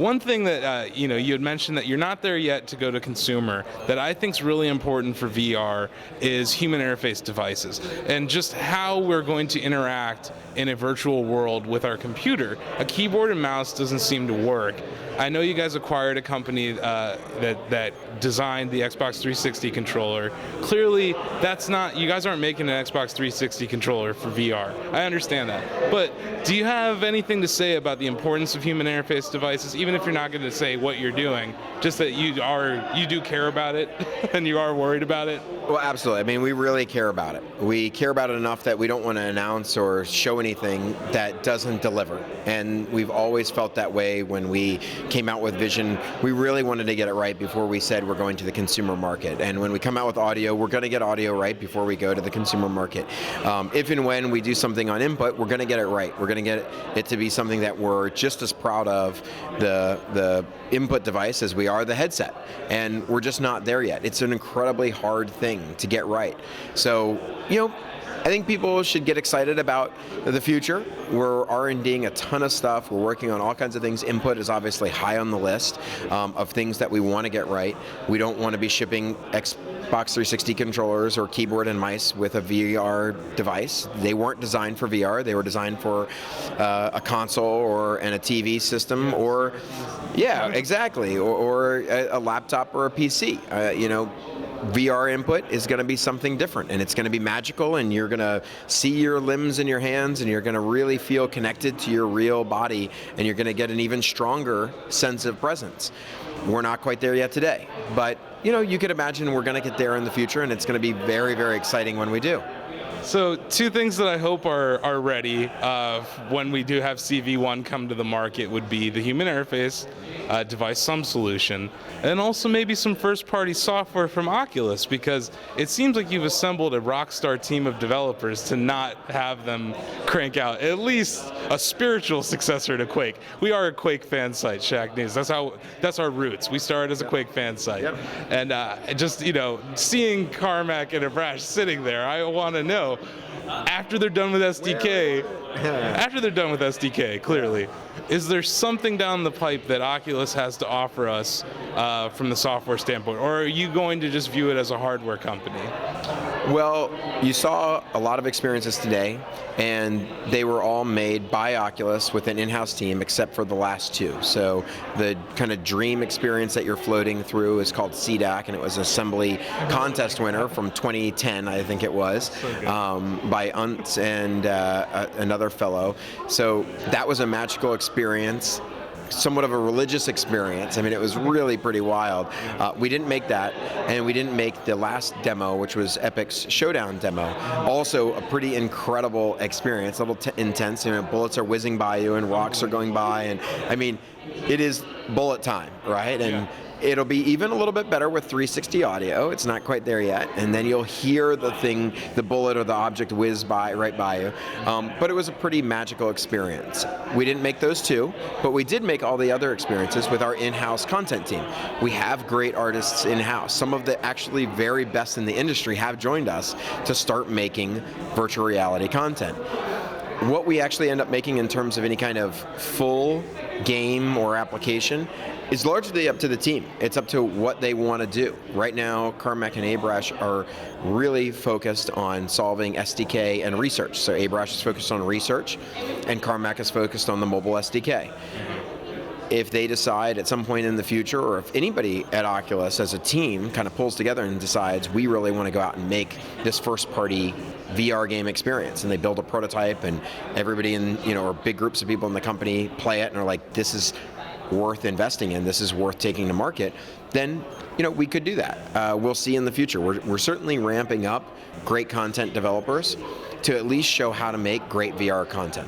One thing that you had mentioned that you're not there yet to go to consumer that I think is really important for VR is human interface devices and just how we're going to interact in a virtual world with our computer. A keyboard and mouse doesn't seem to work. I know you guys acquired a company that designed the Xbox 360 controller. Clearly, that's not, you guys aren't making an Xbox 360 controller for VR. I understand that. But do you have anything to say about the importance of human interface devices, even if you're not going to say what you're doing, just that you do care about it and you are worried about it? Well, absolutely. I mean, we really care about it. We care about it enough that we don't want to announce or show anything that doesn't deliver. And we've always felt that way when we came out with Vision. We really wanted to get it right before we said we're going to the consumer market. And when we come out with audio, we're going to get audio right before we go to the consumer market. If and when we do something on input, we're going to get it right. We're going to get it to be something that we're just as proud of the input device as we are the headset. And we're just not there yet. It's an incredibly hard thing to get right. So, I think people should get excited about the future. We're R&Ding a ton of stuff. We're working on all kinds of things. Input is obviously high on the list of things that we want to get right. We don't want to be shipping Xbox 360 controllers or keyboard and mice with a VR device. They weren't designed for VR. They were designed for a console and a TV system or, yeah, exactly, or a laptop or a PC. VR input is going to be something different, and it's going to be magical, and you're going to see your limbs in your hands, and you're going to really feel connected to your real body, and you're going to get an even stronger sense of presence. We're not quite there yet today, but you could imagine we're going to get there in the future, and it's going to be very, very exciting when we do. So two things that I hope are ready when we do have CV1 come to the market would be the human interface device, some solution, and also maybe some first-party software from Oculus, because it seems like you've assembled a rock star team of developers to not have them crank out at least a spiritual successor to Quake. We are a Quake fan site, Shack News. That's our roots. We started as a Quake fan site. Yep. And just seeing Carmack and Abrash sitting there, I want to know, after they're done with SDK, clearly, is there something down the pipe that Oculus has to offer us from the software standpoint, or are you going to just view it as a hardware company? Well, you saw a lot of experiences today, and they were all made by Oculus with an in-house team, except for the last two. So the kind of dream experience that you're floating through is called CDAC, and it was an assembly contest winner from 2010, I think it was, by Untz and another fellow. So that was a magical experience. Somewhat of a religious experience. I mean, it was really pretty wild. We didn't make that, and we didn't make the last demo, which was Epic's Showdown demo. Also a pretty incredible experience, a little intense. Bullets are whizzing by you and rocks are going by, and I mean, it is bullet time, right? And it'll be even a little bit better with 360 audio. It's not quite there yet. And then you'll hear the bullet or the object whiz by right by you. But it was a pretty magical experience. We didn't make those two, but we did make all the other experiences with our in-house content team. We have great artists in-house. Some of the actually very best in the industry have joined us to start making virtual reality content. What we actually end up making in terms of any kind of full game or application is largely up to the team. It's up to what they want to do. Right now, Carmack and Abrash are really focused on solving SDK and research. So Abrash is focused on research, and Carmack is focused on the mobile SDK. If they decide at some point in the future, or if anybody at Oculus as a team kind of pulls together and decides we really want to go out and make this first-party VR game experience, and they build a prototype, and everybody in, or big groups of people in the company play it and are like, this is worth investing in, this is worth taking to market, then we could do that. We'll see in the future. We're certainly ramping up great content developers to at least show how to make great VR content.